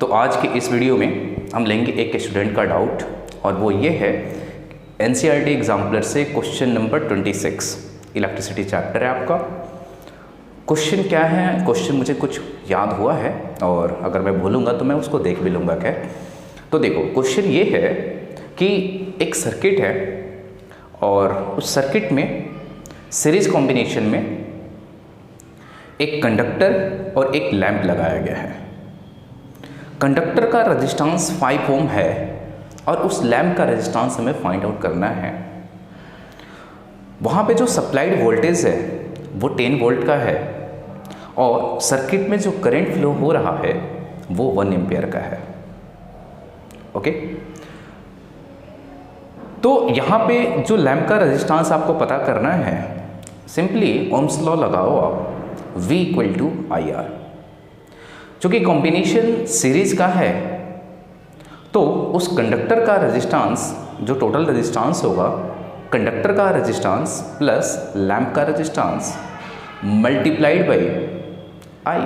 तो आज के इस वीडियो में हम लेंगे एक स्टूडेंट का डाउट, और वो ये है एनसीईआरटी एग्जाम्पलर से क्वेश्चन नंबर 26 इलेक्ट्रिसिटी चैप्टर है आपका। क्वेश्चन क्या है, क्वेश्चन मुझे कुछ याद हुआ है और अगर मैं भूलूंगा तो मैं उसको देख भी लूँगा। क्या तो देखो, क्वेश्चन ये है कि एक सर्किट है और उस सर्किट में सीरीज कॉम्बिनेशन में एक कंडक्टर और एक लैंप लगाया गया है। कंडक्टर का रेजिस्टेंस 5 ओम है और उस लैंप का रेजिस्टेंस हमें फाइंड आउट करना है। वहाँ पे जो सप्लाइड वोल्टेज है वो 10 वोल्ट का है और सर्किट में जो करंट फ्लो हो रहा है वो 1 एम्पियर का है। ओके, तो यहाँ पे जो लैंप का रेजिस्टेंस आपको पता करना है, सिंपली ओम्स लॉ लगाओ आप, V = IR। चूँकि कॉम्बिनेशन सीरीज का है तो उस कंडक्टर का रेजिस्टेंस, जो टोटल रेजिस्टेंस होगा, कंडक्टर का रेजिस्टेंस प्लस लैंप का resistance multiplied by I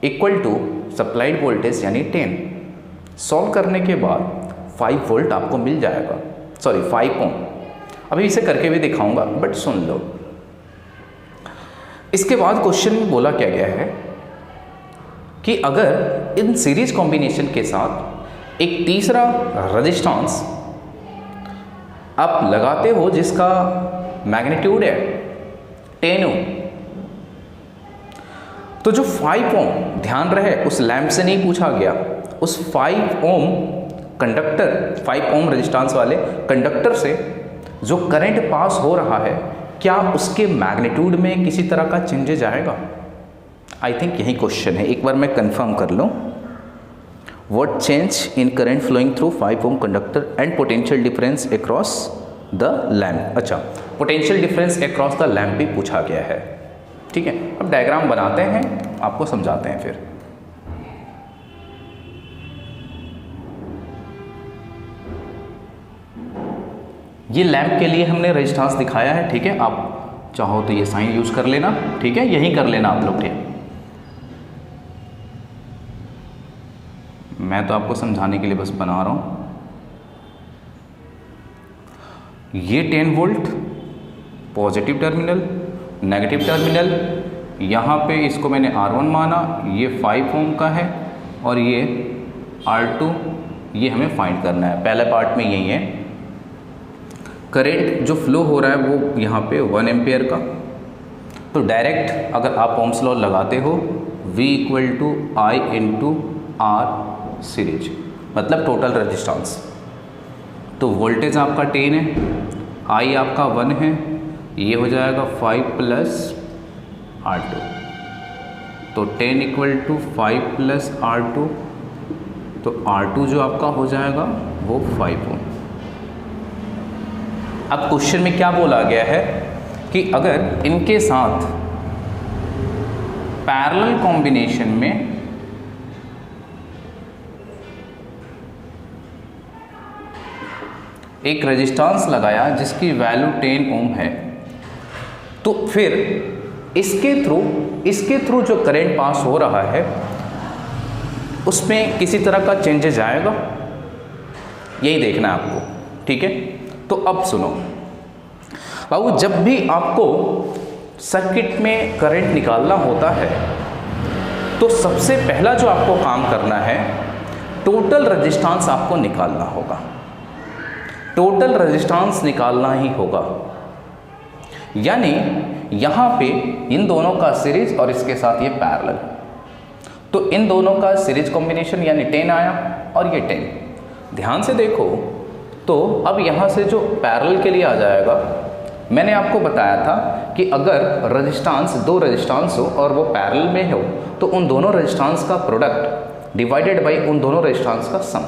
equal to supplied voltage यानी 10। सॉल्व करने के बाद 5 वोल्ट आपको मिल जाएगा, 5 ओम। अभी इसे करके भी दिखाऊंगा, बट सुन लो। इसके बाद क्वेश्चन में बोला क्या गया है कि अगर इन सीरीज कॉम्बिनेशन के साथ एक तीसरा रेजिस्टेंस आप लगाते हो जिसका मैग्नीट्यूड है 10 ओम, तो जो 5 ओम, ध्यान रहे उस लैंप से नहीं पूछा गया, उस 5 ओम कंडक्टर, 5 ओम रेजिस्टेंस वाले कंडक्टर से जो करंट पास हो रहा है, क्या उसके मैग्नीट्यूड में किसी तरह का चेंजेज आएगा? आई थिंक यही क्वेश्चन है, एक बार मैं कंफर्म कर लूँ। What change in current flowing through 5 ohm conductor and potential difference across the lamp. अच्छा, potential difference across the lamp भी पूछा गया है। ठीक है, अब डायग्राम बनाते हैं, आपको समझाते हैं फिर। ये लैंप के लिए हमने रेजिस्टेंस दिखाया है। ठीक है, आप चाहो तो ये साइन यूज कर लेना। ठीक है, यही कर लेना आप लोग। ठीक, मैं तो आपको समझाने के लिए बस बना रहा हूं। ये 10 volt positive terminal, negative terminal, यहाँ पे इसको मैंने R1 माना, ये 5 ओम का है और ये R2, ये हमें फाइंड करना है। पहले पार्ट में यही है, करंट जो फ्लो हो रहा है वो यहाँ पे 1 एम्पियर का। तो डायरेक्ट अगर आप ओम्स लॉ लगाते हो, V = I × R सीरीज, मतलब टोटल रेजिस्टेंस। तो वोल्टेज आपका 10 है, I आपका 1 है, ये हो जाएगा 5 + R2। तो 10 = 5 + R2, तो R2 जो आपका हो जाएगा वो 5 ओम। अब क्वेश्चन में क्या बोला गया है कि अगर इनके साथ पैरेलल कॉम्बिनेशन में एक रेजिस्टेंस लगाया जिसकी वैल्यू 10 ओम है, तो फिर इसके थ्रू जो करंट पास हो रहा है उसमें किसी तरह का चेंजेस आएगा, यही देखना है आपको। ठीक है, तो अब सुनो बाबू, जब भी आपको सर्किट में करंट निकालना होता है तो सबसे पहला जो आपको काम करना है, टोटल रेजिस्टेंस आपको निकालना होगा। टोटल रेजिस्टेंस निकालना ही होगा, यानी यहाँ पे इन दोनों का सीरीज और इसके साथ ये पैरेलल, तो इन दोनों का सीरीज कॉम्बिनेशन यानी 10 आया और ये 10। ध्यान से देखो तो अब यहाँ से जो पैरेलल के लिए आ जाएगा, मैंने आपको बताया था कि अगर रेजिस्टेंस, 2 रेजिस्टेंस हो और वो पैरेलल में हो तो उन दोनों रेजिस्टेंस का प्रोडक्ट डिवाइडेड बाई उन दोनों रेजिस्टेंस का सम,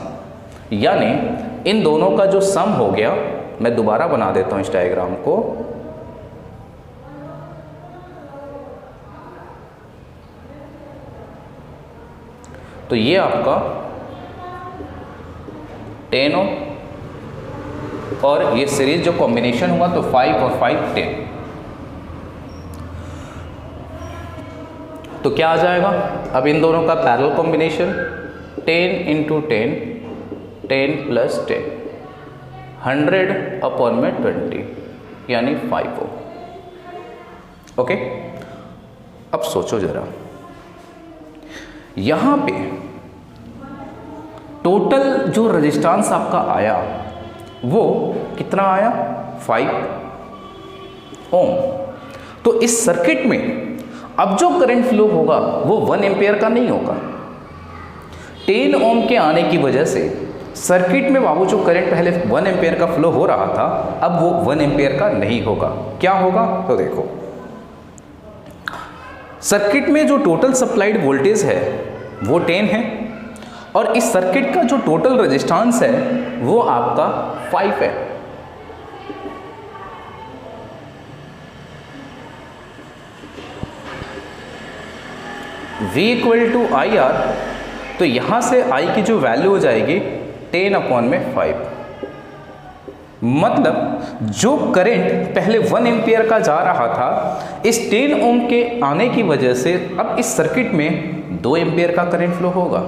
यानी इन दोनों का जो सम हो गया। मैं दोबारा बना देता हूं इस डायग्राम को। तो ये आपका 10 ओम और ये सीरीज जो कॉम्बिनेशन हुआ तो 5 और 5 10। तो क्या आ जाएगा, अब इन दोनों का पैरेलल कॉम्बिनेशन 10 × 10, 10 + 10, 100/20 यानी 5 Ω। ओके, अब सोचो जरा, यहां पे टोटल जो रेजिस्टेंस आपका आया वो कितना आया, 5 ओम। तो इस सर्किट में अब जो करंट फ्लो होगा वो 1 एम्पेयर का नहीं होगा। 10 ओम के आने की वजह से सर्किट में बाबू जो करंट पहले 1 एम्पेयर का फ्लो हो रहा था अब वो 1 एम्पेयर का नहीं होगा। क्या होगा, तो देखो सर्किट में जो टोटल सप्लाइड वोल्टेज है वो 10 है और इस सर्किट का जो टोटल रेजिस्टेंस है वो आपका 5 है। V = IR, तो यहां से I की जो वैल्यू हो जाएगी 10/5। मतलब जो करंट पहले 1 एम्पियर का जा रहा था इस 10 ओम के आने की वजह से अब इस सर्किट में 2 एम्पियर का करंट फ्लो होगा।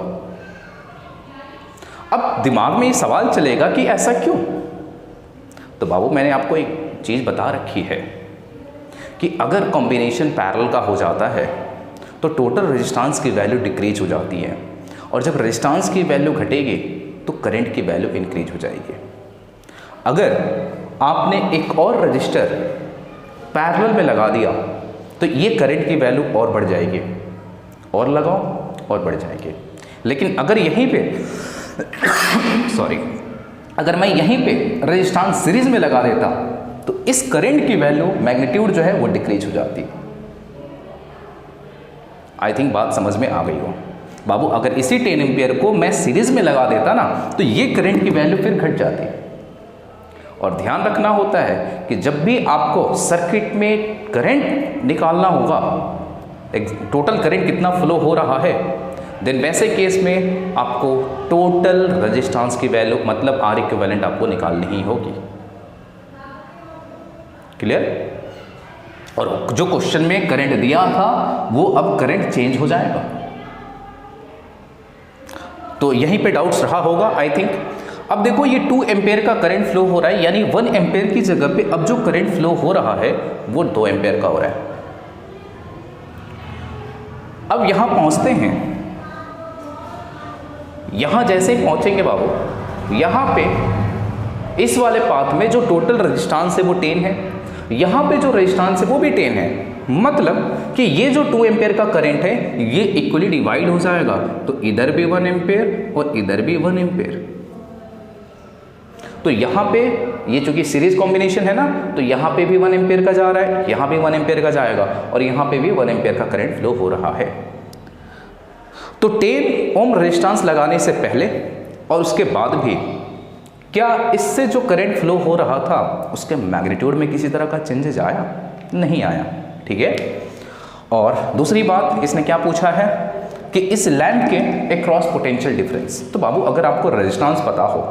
अब दिमाग में ये सवाल चलेगा कि ऐसा क्यों, तो बाबू मैंने आपको एक चीज़ बता रखी है कि अगर कॉम्बिनेशन पैरेलल का हो जाता है तो टोटल रेजिस्टेंस की वैल्यू डिक्रीज हो जाती है और जब रेजिस्टेंस की वैल्यू घटेगी तो करंट की वैल्यू इंक्रीज हो जाएगी। अगर आपने एक और रजिस्टर पैरेलल में लगा दिया तो ये करंट की वैल्यू और बढ़ जाएगी, और लगाओ और बढ़ जाएगी। लेकिन अगर यहीं पे अगर मैं यहीं पे रेजिस्टेंस सीरीज में लगा देता तो इस करंट की वैल्यू मैग्नीट्यूड जो है वो डिक्रीज हो जाती। आई थिंक बात समझ में आ गई हो बाबू। अगर इसी 10 एम्पियर को मैं सीरीज में लगा देता ना तो ये करंट की वैल्यू फिर घट जाती। और ध्यान रखना होता है कि जब भी आपको सर्किट में करंट निकालना होगा, टोटल करंट कितना फ्लो हो रहा है, देन वैसे केस में आपको टोटल रेजिस्टेंस की वैल्यू मतलब R इक्विवेलेंट आपको निकालनी ही होगी। क्लियर? और जो क्वेश्चन में करंट दिया था वो अब करंट चेंज हो जाएगा। तो यहीं पे डाउट्स रहा होगा आई थिंक। अब देखो ये 2 एम्पेयर का करंट फ्लो हो रहा है, यानी 1 एम्पेयर की जगह पे अब जो करंट फ्लो हो रहा है वो 2 एम्पेयर का हो रहा है। अब यहां पहुंचते हैं, यहां जैसे ही पहुंचेंगे बाबू, यहां पे इस वाले पाथ में जो टोटल रेजिस्टेंस है वो 10 है, यहां पे जो रेजिस्टेंस है वो भी 10 है। मतलब कि ये जो 2 एम्पेयर का करंट है ये इक्वली डिवाइड हो जाएगा, तो इधर भी 1 एम्पेयर और इधर भी 1 एम्पेयर। तो यहाँ पे ये चूंकि सीरीज कॉम्बिनेशन है ना, तो यहाँ पे भी 1 एम्पेयर का जा रहा है, यहाँ भी 1 एम्पेयर का जाएगा और यहाँ पे भी 1 एम्पेयर का करंट फ्लो हो रहा है। तो 10 ओम रेजिस्टेंस लगाने से पहले और उसके बाद भी क्या इससे जो करंट फ्लो हो रहा था उसके मैग्नीट्यूड में किसी तरह का चेंजेस आया? नहीं आया। ठीक है। और दूसरी बात इसने क्या पूछा है कि इस लैंप के अक्रॉस पोटेंशियल डिफरेंस। तो बाबू अगर आपको रेजिस्टेंस पता हो,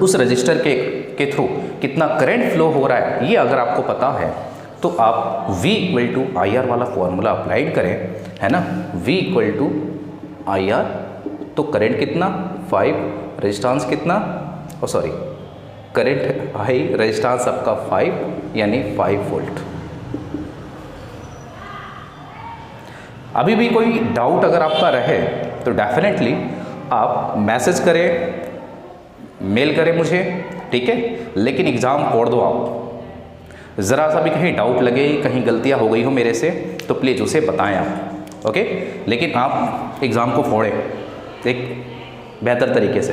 उस रजिस्टर के थ्रू कितना करंट फ्लो हो रहा है ये अगर आपको पता है तो आप V = IR वाला फॉर्मूला अप्लाइड करें, है ना। V = IR, तो करंट कितना 5, रेजिस्टेंस कितना, करंट हाई, रेजिस्टेंस आपका 5 यानी 5 वोल्ट। अभी भी कोई डाउट अगर आपका रहे तो डेफिनेटली आप मैसेज करें, मेल करें मुझे, ठीक है। लेकिन एग्ज़ाम फोड़ दो आप। ज़रा सा भी कहीं डाउट लगे, कहीं गलतियां हो गई हो मेरे से तो प्लीज़ उसे बताएं आप, ओके। लेकिन आप एग्ज़ाम को फोड़ें एक बेहतर तरीके से।